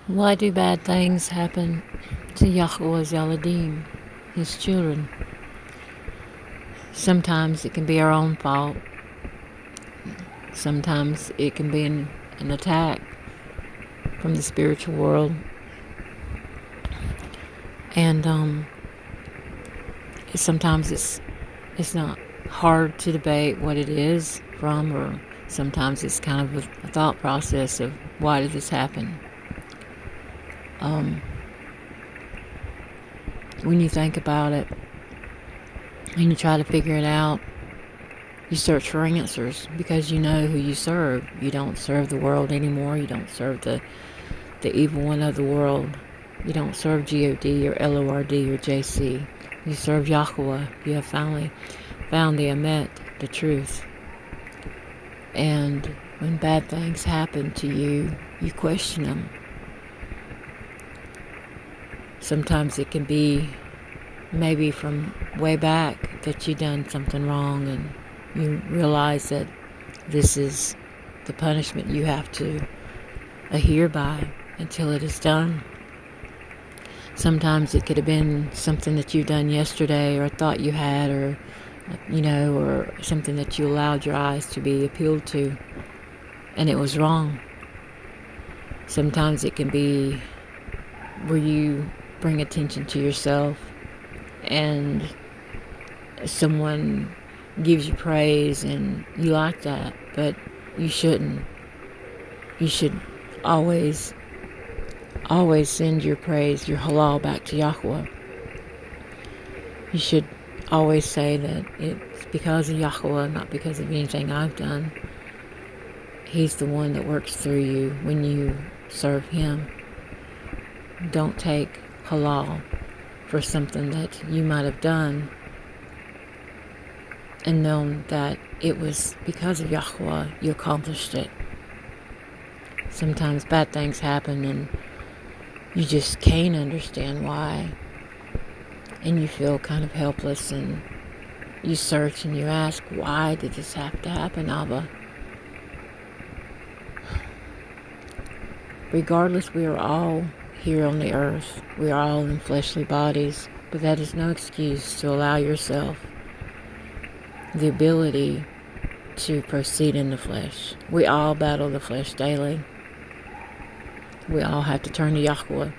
Why do bad things happen to Yahuah's Yala'dim, his children? Sometimes it can be our own fault. Sometimes it can be an attack from the spiritual world. And sometimes it's not hard to debate what it is from, or sometimes it's kind of a thought process of why did this happen. When you think about it and you try to figure it out, you search for answers because you know who you serve. You don't serve the world anymore. You don't serve the evil one of the world. You don't serve God or LORD or JC. You serve Yahuwah. You have finally found the Emet, the truth. And when bad things happen to you, you question them. Sometimes it can be maybe from way back that you done something wrong and you realize that this is the punishment you have to adhere by until it is done. Sometimes it could have been something that you've done yesterday or thought you had, or or something that you allowed your eyes to be appealed to and it was wrong. Sometimes it can be where you bring attention to yourself and someone gives you praise and you like that, but you shouldn't. You should always send your praise, your halal, back to Yahuwah. You should always say that it's because of Yahuwah, not because of anything I've done. He's the one that works through you when you serve Him. Don't take halal for something that you might have done and known that it was because of Yahuwah you accomplished it. Sometimes bad things happen and you just can't understand why, and you feel kind of helpless, and you search and you ask, why did this have to happen, Abba? Regardless, we are all here on the earth. We are all in fleshly bodies, but that is no excuse to allow yourself the ability to proceed in the flesh. We all battle the flesh daily. We all have to turn to Yahuwah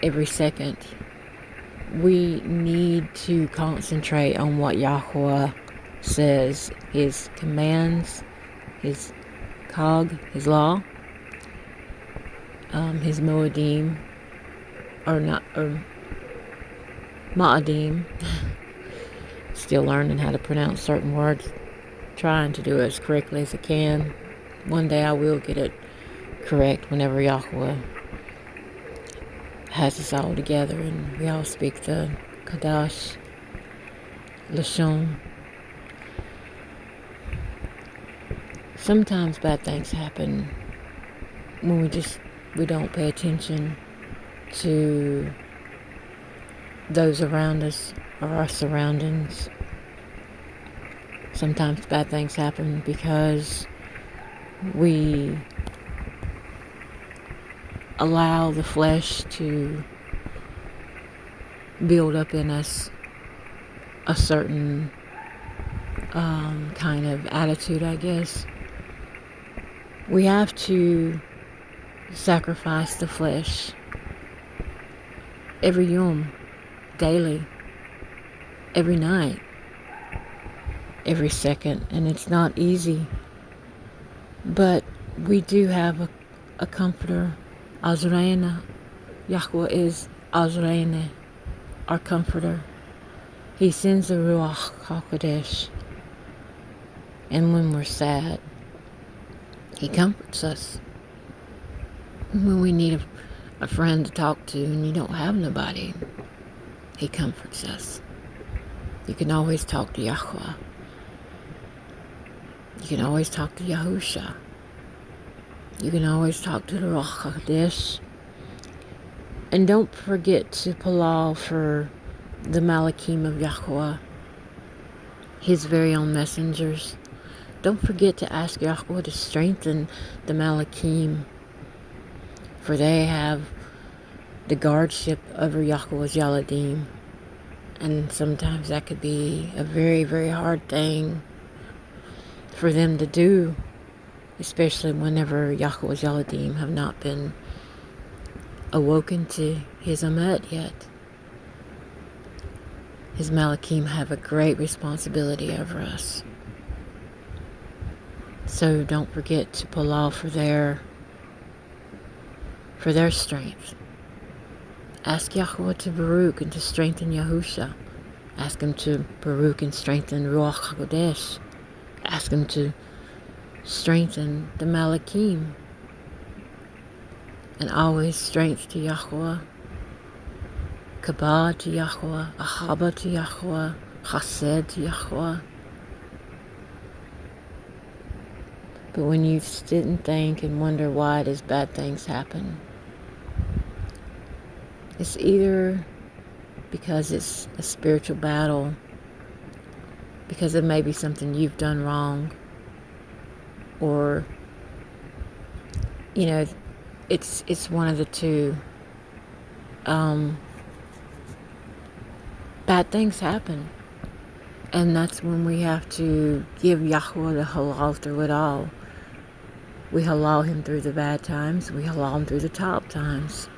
every second. We need to concentrate on what Yahuwah says, His commands, His His law, His Moedim, or Ma'adim. Still learning how to pronounce certain words, trying to do it as correctly as I can. One day I will get it correct whenever Yahuwah has us all together and we all speak the Kadash Lashon. Sometimes bad things happen when we don't pay attention to those around us or our surroundings. Sometimes bad things happen because we allow the flesh to build up in us a certain kind of attitude, I guess. We have to sacrifice the flesh every yom, daily, every night, every second, and it's not easy. But we do have a comforter, Azraina. Yahuwah is Azraina, our comforter. He sends the Ruach HaKodesh, and when we're sad, He comforts us. When we need a friend to talk to and you don't have nobody, He comforts us. You can always talk to Yahuwah. You can always talk to Yahusha. You can always talk to the Ruach HaKodesh. And don't forget to palal for the Malakim of Yahuwah, His very own messengers. Don't forget to ask Yahuwah to strengthen the Malakim For they have the guardship over Yahuah's Yala'dim. And sometimes that could be a very, very hard thing for them to do, especially whenever Yahuah's Yala'dim have not been awoken to his Amet yet. His Malakim have a great responsibility over us. So don't forget to pull off for their strength. Ask Yahuah to Baruch and to strengthen Yahusha. Ask him to Baruch and strengthen Ruach HaKodesh. Ask him to strengthen the Malakim. And always strength to Yahuah. Kabah to Yahuah. Ahaba to Yahuah. Chesed to Yahuah. But when you sit and think and wonder why does bad things happen, it's either because it's a spiritual battle, because it may be something you've done wrong, or, you know, it's one of the two. Bad things happen. And that's when we have to give Yahuah the halal through it all. We halal him through the bad times. We halal him through the top times.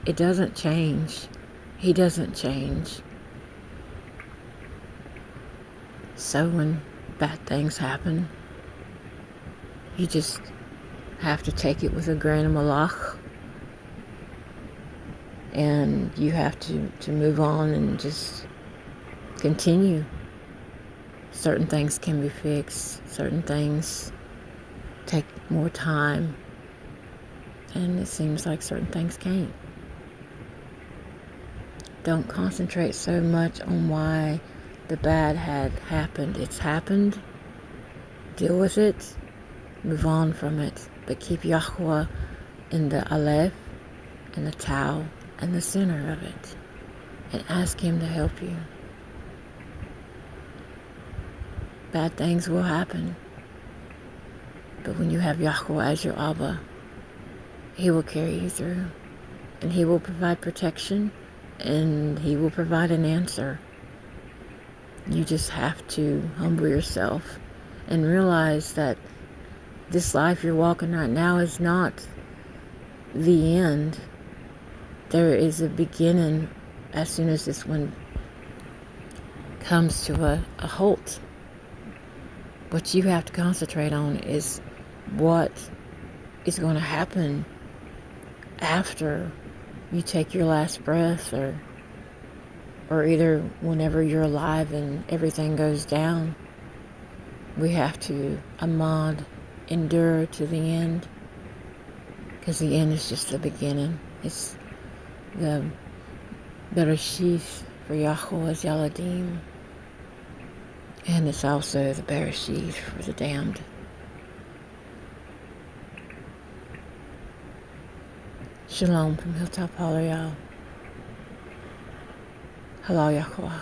It doesn't change. He doesn't change. So when bad things happen, you just have to take it with a grain of malach. And you have to move on and just continue. Certain things can be fixed. Certain things take more time. And it seems like certain things can't. Don't concentrate so much on why the bad had happened. It's happened. Deal with it. Move on from it. But keep Yahuah in the Aleph and the Tau and the center of it. And ask him to help you. Bad things will happen. But when you have Yahuah as your Abba, he will carry you through. And he will provide protection. And he will provide an answer. You just have to humble yourself and realize that this life you're walking right now is not the end. There is a beginning as soon as this one comes to a halt. What you have to concentrate on is what is going to happen after you take your last breath, or either whenever you're alive and everything goes down. We have to endure to the end, because the end is just the beginning. It's the Bereshith for Yahuah's Yala'dim, and it's also the Bereshith for the damned. Shalom from Hill'Top Hollar, y'all. Halal'YAHUAH.